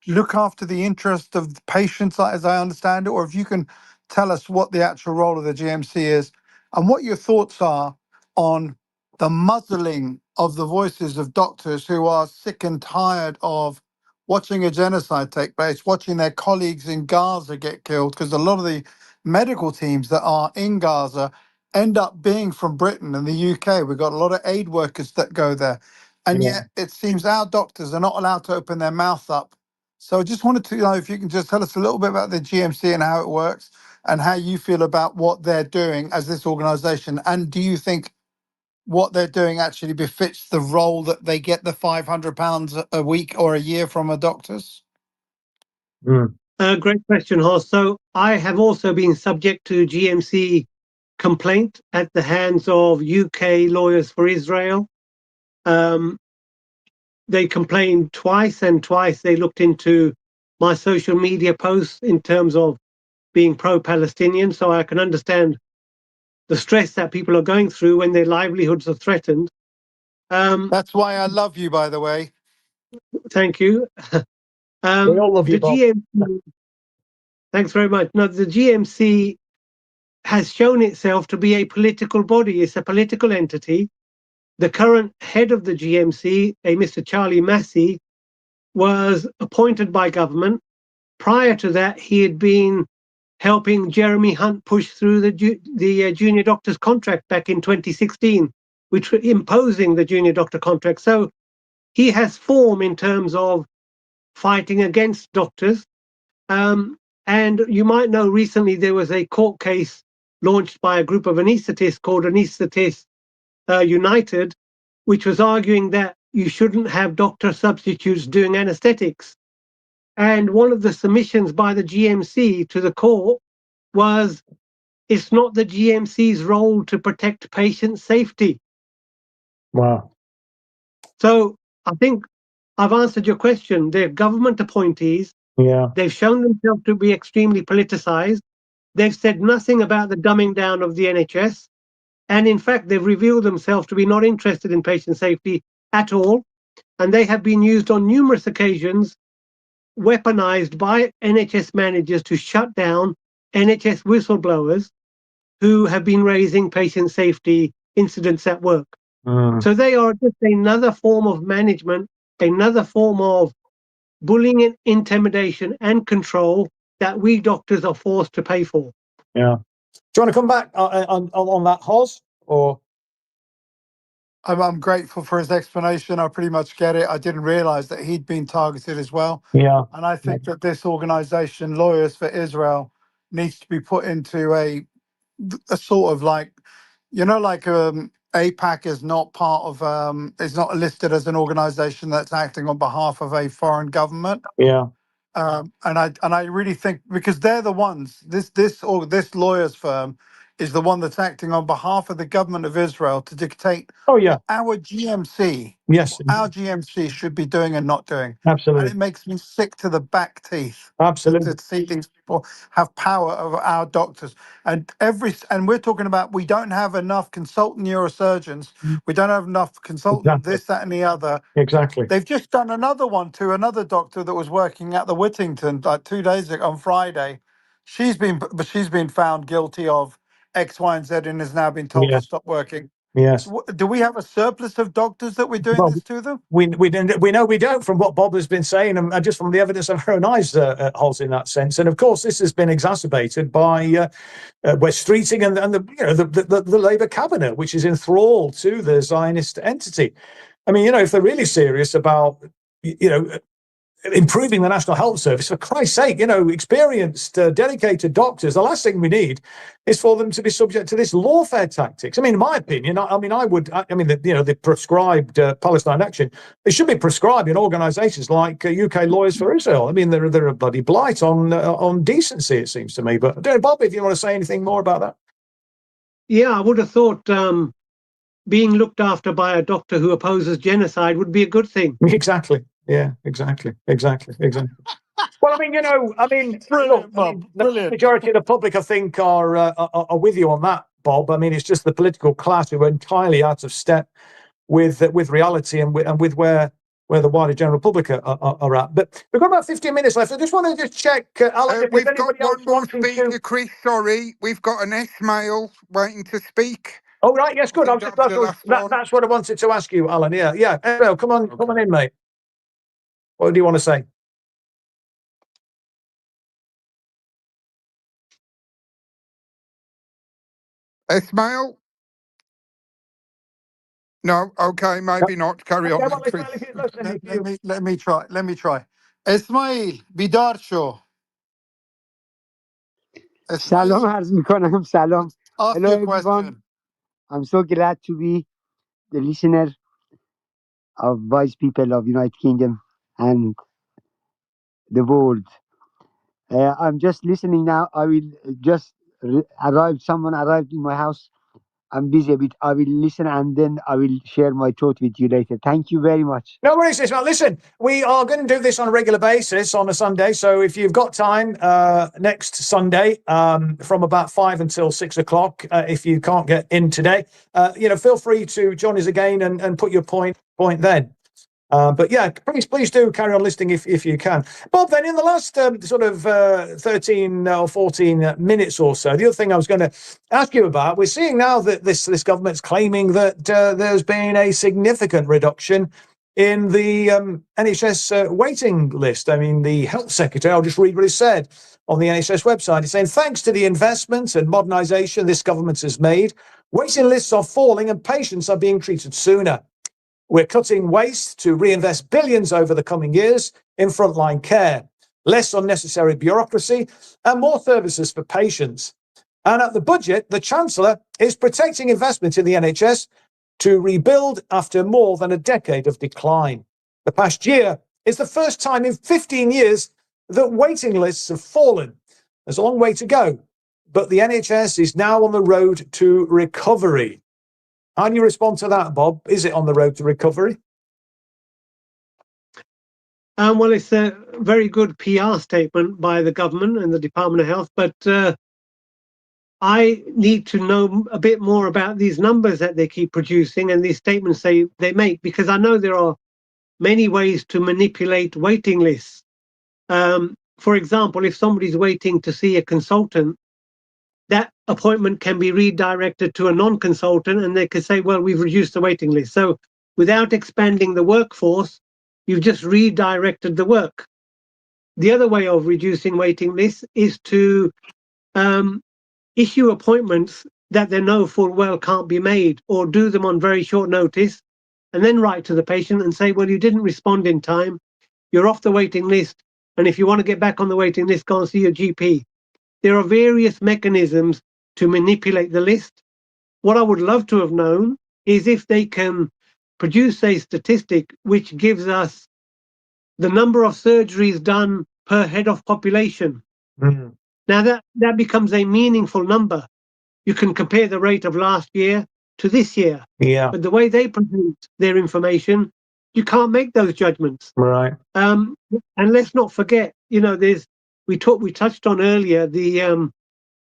look after the interest of the patients, as I understand it, or if you can tell us what the actual role of the GMC is and what your thoughts are on the muzzling of the voices of doctors who are sick and tired of watching a genocide take place, watching their colleagues in Gaza get killed, because a lot of the medical teams that are in Gaza end up being from Britain and the UK. We've got a lot of aid workers that go there. And yet it seems our doctors are not allowed to open their mouth up. So I just wanted to know if you can just tell us a little bit about the GMC and how it works and how you feel about what they're doing as this organisation. And do you think what they're doing actually befits the role that they get the £500 a week or a year from a doctors? Great question, Horst. So I have also been subject to GMC complaint at the hands of UK Lawyers for Israel. They complained twice, and twice they looked into my social media posts in terms of being pro-Palestinian. So I can understand the stress that people are going through when their livelihoods are threatened. That's why I love you, by the way. Thank you. We all love you, Bob. Thanks very much. No, the GMC has shown itself to be a political body. It's a political entity. The current head of the GMC, a Mr. Charlie Massey, was appointed by government. Prior to that, he had been helping Jeremy Hunt push through the junior doctor's contract back in 2016, which was imposing the junior doctor contract. So he has form in terms of fighting against doctors. And you might know recently there was a court case launched by a group of anaesthetists called Anaesthetists United, which was arguing that you shouldn't have doctor substitutes doing anesthetics. And one of the submissions by the GMC to the court was, it's not the GMC's role to protect patient safety. Wow. So I think I've answered your question. They're government appointees. Yeah. They've shown themselves to be extremely politicized. They've said nothing about the dumbing down of the NHS. And in fact, they've revealed themselves to be not interested in patient safety at all. and they have been used on numerous occasions, weaponized by NHS managers to shut down NHS whistleblowers who have been raising patient safety incidents at work. So they are just another form of management, another form of bullying and intimidation and control that we doctors are forced to pay for. Yeah. Do you want to come back on that, Hos? Or I'm grateful for his explanation. I pretty much get it. I didn't realize that he'd been targeted as well. yeah, And I think that this organization, Lawyers for Israel, needs to be put into a sort of like, like APAC is not part of, is not listed as an organization that's acting on behalf of a foreign government. yeah, And I really think, because they're the ones, this lawyers firm is the one that's acting on behalf of the government of Israel to dictate oh yeah, what our GMC yes, should be doing and not doing. And absolutely, it makes me sick to the back teeth absolutely, to see these people have power over our doctors. And we're talking about, we don't have enough consultant neurosurgeons. We don't have enough consultant exactly, this, that, and the other. exactly. They've just done another one to another doctor that was working at the Whittington like 2 days ago on Friday. She's been found guilty of X, Y, and Z and has now been told to Yes, stop working. yes. Do we have a surplus of doctors that we're doing Well, this to them? we know we don't, from what Bob has been saying, and just from the evidence of our own eyes, Hos, in that sense. And of course, this has been exacerbated by West Streeting and the Labour cabinet, which is enthralled to the Zionist entity. I mean, if they're really serious about improving the National Health Service, for Christ's sake, experienced, dedicated doctors, the last thing we need is for them to be subject to this lawfare tactics. I mean, in my opinion, the prescribed Palestine Action, it should be prescribed in organisations like UK Lawyers for Israel. I mean, they're a bloody blight on decency, it seems to me. But I don't know, Bob, if you want to say anything more about that. Yeah, I would have thought being looked after by a doctor who opposes genocide would be a good thing. Exactly. Yeah, exactly. Well, Brilliant, Bob. The Brilliant. majority of the public, I think, are with you on that, Bob. I mean, it's just the political class who are entirely out of step with reality and with where the wider general public are at. But we've got about 15 minutes left. I just want to check, Alan, if We've there's got anybody else one more wanting speaker, to. Chris. Sorry, we've got an S-mail waiting to speak. Oh, right, yes, good. I think that'll be the last one. That's what I wanted to ask you, Alan. Yeah. Well, come on in, mate. What do you want to say? S-mail? No, okay, maybe not. Carry on, Well, Chris. Let me try. Ismail, بیدار شو. سلام عرض میکنم. سلام. Ask Hello your everyone. question. I'm so glad to be the listener of wise people of United Kingdom and the world. I'm just listening now. I will just someone arrived in my house. I'm busy a bit. I will listen and then I will share my thought with you later. Thank you very much. No worries, Ismail. Listen, we are going to do this on a regular basis on a Sunday. So if you've got time next Sunday from about 5 until 6 o'clock, if you can't get in today, feel free to join us again and put your point then. But yeah, please do carry on listening if you can. Bob, then in the last 13 or 14 minutes or so, the other thing I was going to ask you about, we're seeing now that this government's claiming that there's been a significant reduction in the NHS waiting list. I mean, the health secretary, I'll just read what he said on the NHS website. He's saying, thanks to the investment and modernisation this government has made, waiting lists are falling and patients are being treated sooner. We're cutting waste to reinvest billions over the coming years in frontline care, less unnecessary bureaucracy and more services for patients. And at the budget, the Chancellor is protecting investment in the NHS to rebuild after more than a decade of decline. The past year is the first time in 15 years that waiting lists have fallen. There's a long way to go, but the NHS is now on the road to recovery. How do you respond to that, Bob? Is it on the road to recovery? Well, it's a very good PR statement by the government and the Department of Health, but I need to know a bit more about these numbers that they keep producing and these statements they make, because I know there are many ways to manipulate waiting lists. For example, if somebody's waiting to see a consultant, that appointment can be redirected to a non-consultant, and they could say, well, we've reduced the waiting list. So without expanding the workforce, you've just redirected the work. The other way of reducing waiting lists is to issue appointments that they know full well can't be made, or do them on very short notice, and then write to the patient and say, well, you didn't respond in time, you're off the waiting list, and if you want to get back on the waiting list, go and see your GP. There are various mechanisms to manipulate the list. What I would love to have known is if they can produce a statistic which gives us the number of surgeries done per head of population. Mm. Now that becomes a meaningful number. You can compare the rate of last year to this year. Yeah. But the way they present their information, you can't make those judgments. Right. And let's not forget, we touched on earlier the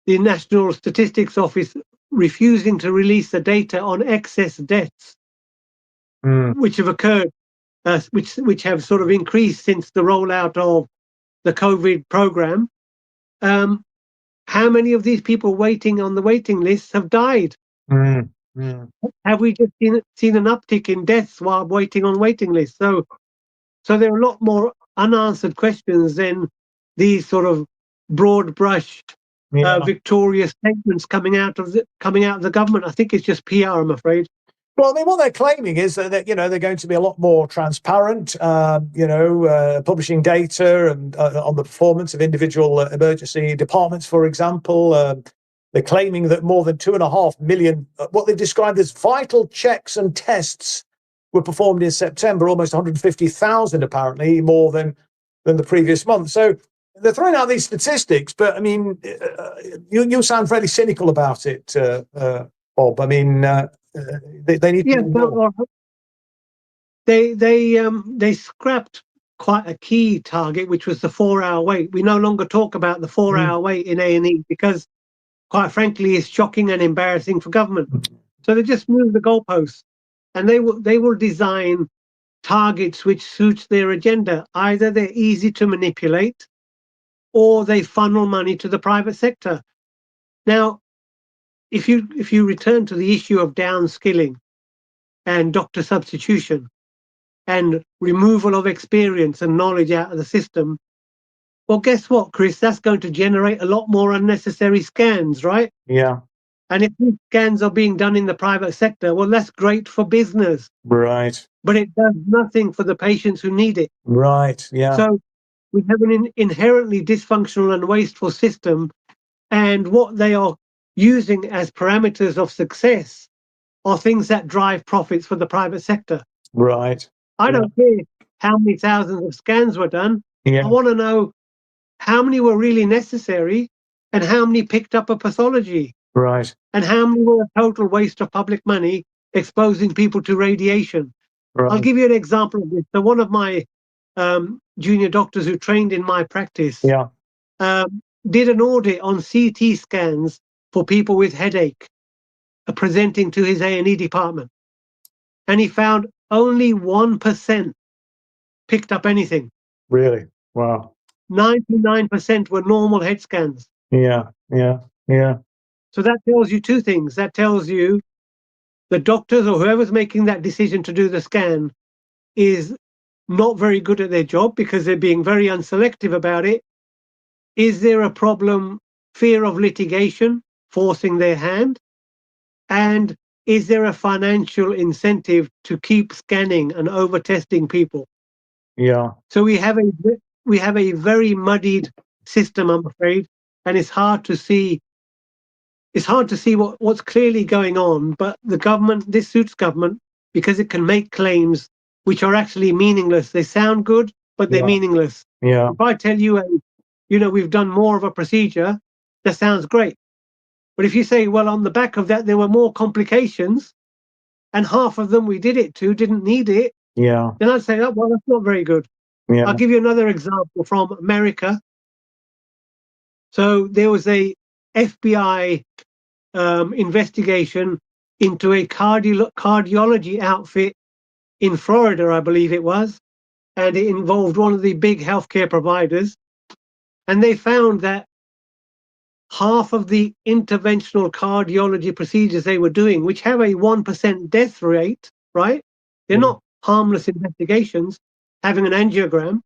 National Statistics Office refusing to release the data on excess deaths, which have occurred, which have sort of increased since the rollout of the COVID program. How many of these people waiting on the waiting lists have died? Have we just seen an uptick in deaths while waiting on waiting lists? So there are a lot more unanswered questions than these sort of broad brush, victorious statements coming out of the government. I think it's just PR, I'm afraid. Well, I mean, what they're claiming is that they're going to be a lot more transparent, publishing data and on the performance of individual emergency departments, for example. They're claiming that more than 2.5 million, what they've described as vital checks and tests, were performed in September, almost 150,000 apparently, more than the previous month. So they're throwing out these statistics, but I mean, you sound fairly cynical about it, Bob. I mean, they need to do more. They scrapped quite a key target, which was the 4-hour wait. We no longer talk about the 4-hour wait in A&E because, quite frankly, it's shocking and embarrassing for government. So they just moved the goalposts, and they will design targets which suits their agenda. Either they're easy to manipulate, or they funnel money to the private sector. Now, if you return to the issue of downskilling and doctor substitution and removal of experience and knowledge out of the system, well, guess what, Chris? That's going to generate a lot more unnecessary scans, right? Yeah. And if these scans are being done in the private sector, well, that's great for business. Right. But it does nothing for the patients who need it. Right. Yeah. So we have an inherently dysfunctional and wasteful system, and what they are using as parameters of success are things that drive profits for the private sector. Right. I don't care how many thousands of scans were done. Yeah. I want to know how many were really necessary and how many picked up a pathology. Right. And how many were a total waste of public money exposing people to radiation. Right. I'll give you an example of this. So one of my junior doctors who trained in my practice did an audit on CT scans for people with headache presenting to his A&E department. And he found only 1% picked up anything. Really? Wow. 99% were normal head scans. Yeah. So that tells you two things. That tells you the doctors or whoever's making that decision to do the scan is not very good at their job because they're being very unselective about it. Is there a problem, fear of litigation, forcing their hand? And is there a financial incentive to keep scanning and over-testing people? Yeah. So we have a very muddied system, I'm afraid, and it's hard to see. It's hard to see what's clearly going on, but the government, this suits government because it can make claims which are actually meaningless. They sound good, but they're meaningless. Yeah. If I tell you, we've done more of a procedure, that sounds great. But if you say, well, on the back of that, there were more complications and half of them we did it to didn't need it, then I'd say, oh, well, that's not very good. Yeah. I'll give you another example from America. So there was a FBI investigation into a cardiology outfit in Florida, I believe it was, and it involved one of the big healthcare providers. And they found that half of the interventional cardiology procedures they were doing, which have a 1% death rate, right? They're not harmless investigations, having an angiogram.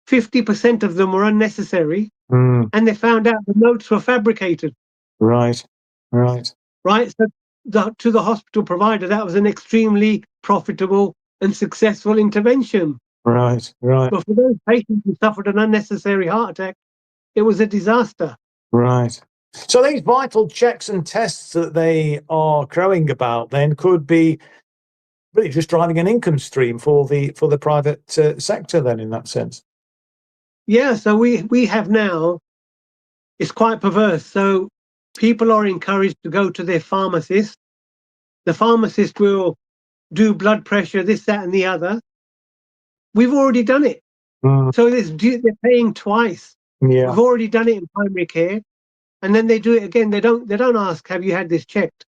50% of them were unnecessary, and they found out the notes were fabricated. Right. So to the hospital provider, that was an extremely profitable and successful intervention. Right. But for those patients who suffered an unnecessary heart attack, it was a disaster. Right. So these vital checks and tests that they are crowing about then could be really just driving an income stream for the private sector then, in that sense. Yeah, so we have now, it's quite perverse. So people are encouraged to go to their pharmacist. The pharmacist will do blood pressure, this, that, and the other. We've already done it. So they're paying twice. Yeah. We've already done it in primary care, and then they do it again. They don't ask, have you had this checked?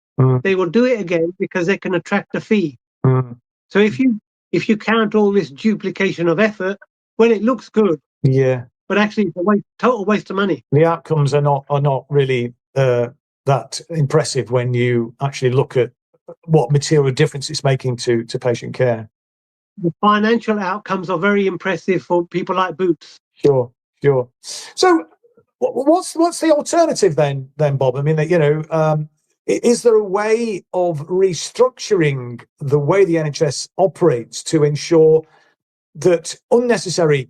They will do it again because they can attract a fee. So if you count all this duplication of effort, well, it looks good. Yeah. But actually, it's a total waste of money. The outcomes are not really that impressive when you actually look at what material difference it's making to patient care. The financial outcomes are very impressive for people like Boots. Sure. So, what's the alternative then, Bob? I mean, is there a way of restructuring the way the NHS operates to ensure that unnecessary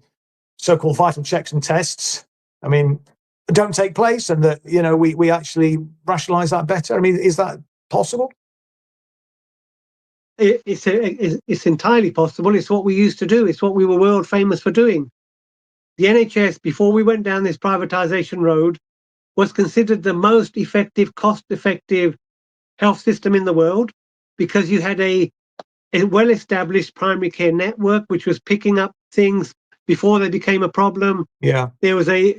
so-called vital checks and tests, I mean, don't take place, and that we actually rationalise that better? I mean, is that possible? It's entirely possible. It's what we used to do. It's what we were world famous for doing. The NHS, before we went down this privatisation road, was considered the most effective, cost-effective health system in the world, because you had a well-established primary care network which was picking up things before they became a problem. Yeah. There was a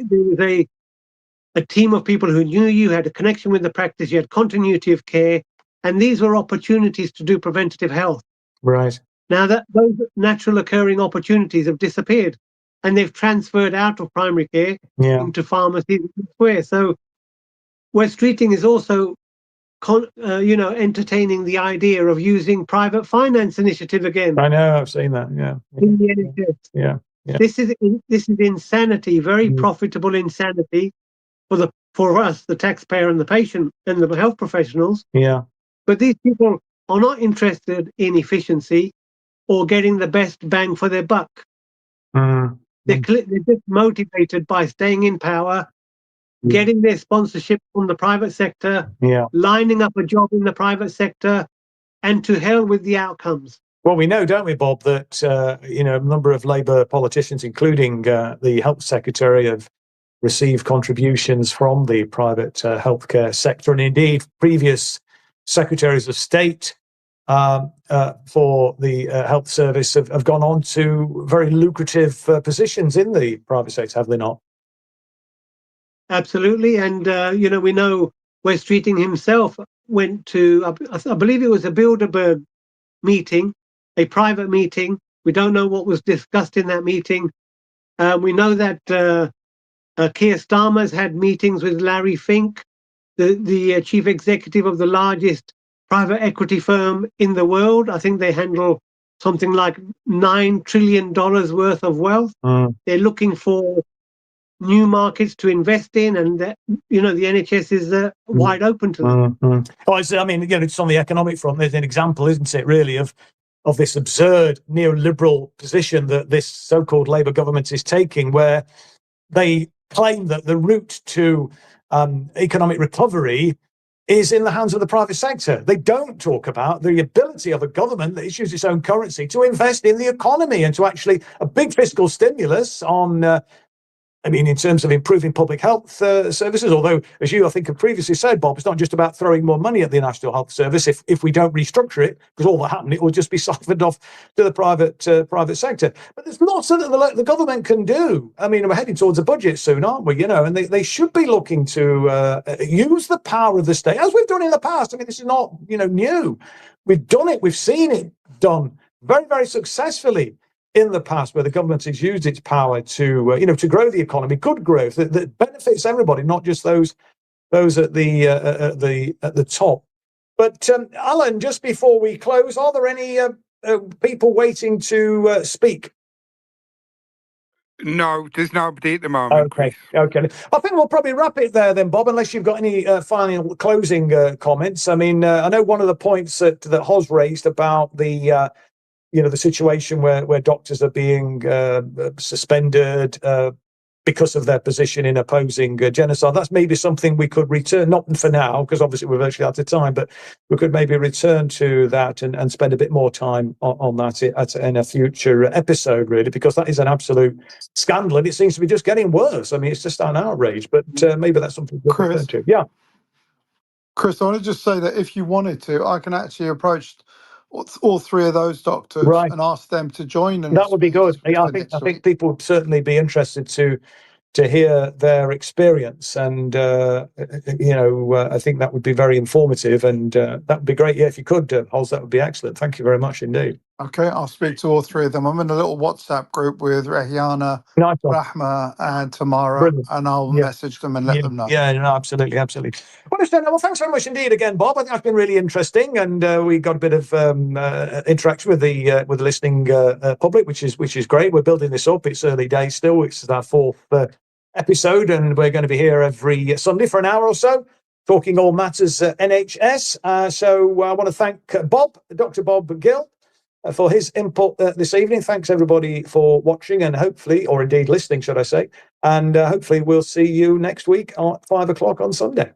team of people who knew you, had a connection with the practice, you had continuity of care, and these were opportunities to do preventative health. Right. Now that those natural occurring opportunities have disappeared, and they've transferred out of primary care into pharmacies elsewhere. So West Streeting is also entertaining the idea of using private finance initiative again. I know, I've seen that. Yeah. In the NHS. Yeah. This is insanity, very profitable insanity for us, the taxpayer and the patient and the health professionals. Yeah. But these people are not interested in efficiency or getting the best bang for their buck. They're just motivated by staying in power, getting their sponsorship from the private sector, lining up a job in the private sector, and to hell with the outcomes. Well, we know, don't we, Bob, that a number of Labour politicians, including the Health Secretary, have received contributions from the private healthcare sector, and indeed previous Secretaries of State for the health service have gone on to very lucrative positions in the private sector, have they not? Absolutely, and we know West Streeting himself went to, I believe it was a Bilderberg meeting, a private meeting. We don't know what was discussed in that meeting. We know that Keir Starmer's had meetings with Larry Fink, the chief executive of the largest private equity firm in the world. I think they handle something like $9 trillion worth of wealth. They're looking for new markets to invest in, and the NHS is wide open to them. I mean, it's on the economic front. There's an example, isn't it, really, of this absurd neoliberal position that this so-called Labour government is taking, where they claim that the route to economic recovery is in the hands of the private sector. They don't talk about the ability of a government that issues its own currency to invest in the economy and to actually a big fiscal stimulus on in terms of improving public health services, although, as you, I think, have previously said, Bob, it's not just about throwing more money at the National Health Service. If we don't restructure it, because all that happened, it will just be siphoned off to the private sector. But there's lots that the government can do. I mean, we're heading towards a budget soon, aren't we? And they should be looking to use the power of the state, as we've done in the past. I mean, this is not, new. We've done it. We've seen it done very, very successfully in the past, where the government has used its power to, to grow the economy, good growth that benefits everybody, not just those at the top. But Alan, just before we close, are there any people waiting to speak? No, there's nobody at the moment, Chris. Okay. I think we'll probably wrap it there then, Bob, unless you've got any final closing comments. I mean, I know one of the points that Hoz raised about the situation where doctors are being suspended because of their position in opposing genocide. That's maybe something we could return, not for now, because obviously we're virtually out of time, but we could maybe return to that and spend a bit more time on that in a future episode, really, because that is an absolute scandal, and it seems to be just getting worse. I mean, it's just an outrage, but maybe that's something to return to. Yeah. Chris, I want to just say that if you wanted to, I can actually approach all three of those doctors and ask them to join. And that would be good. Yeah, I think people would certainly be interested to hear their experience, and I think that would be very informative, and that would be great. Yeah, if you could, Hoz, that would be excellent. Thank you very much indeed. Okay, I'll speak to all three of them. I'm in a little WhatsApp group with Rahiana, Rahma, and Tamara. Brilliant. And I'll message them and let them know. Yeah, no, absolutely. Well, thanks very much indeed again, Bob. I think that's been really interesting, and we got a bit of interaction with the listening public, which is great. We're building this up. It's early days still. It's our fourth episode, and we're going to be here every Sunday for an hour or so, talking all matters NHS. So I want to thank Dr Bob Gill, for his input this evening. Thanks everybody for watching, and hopefully, or indeed listening, should I say, and hopefully we'll see you next week at 5 o'clock on Sunday.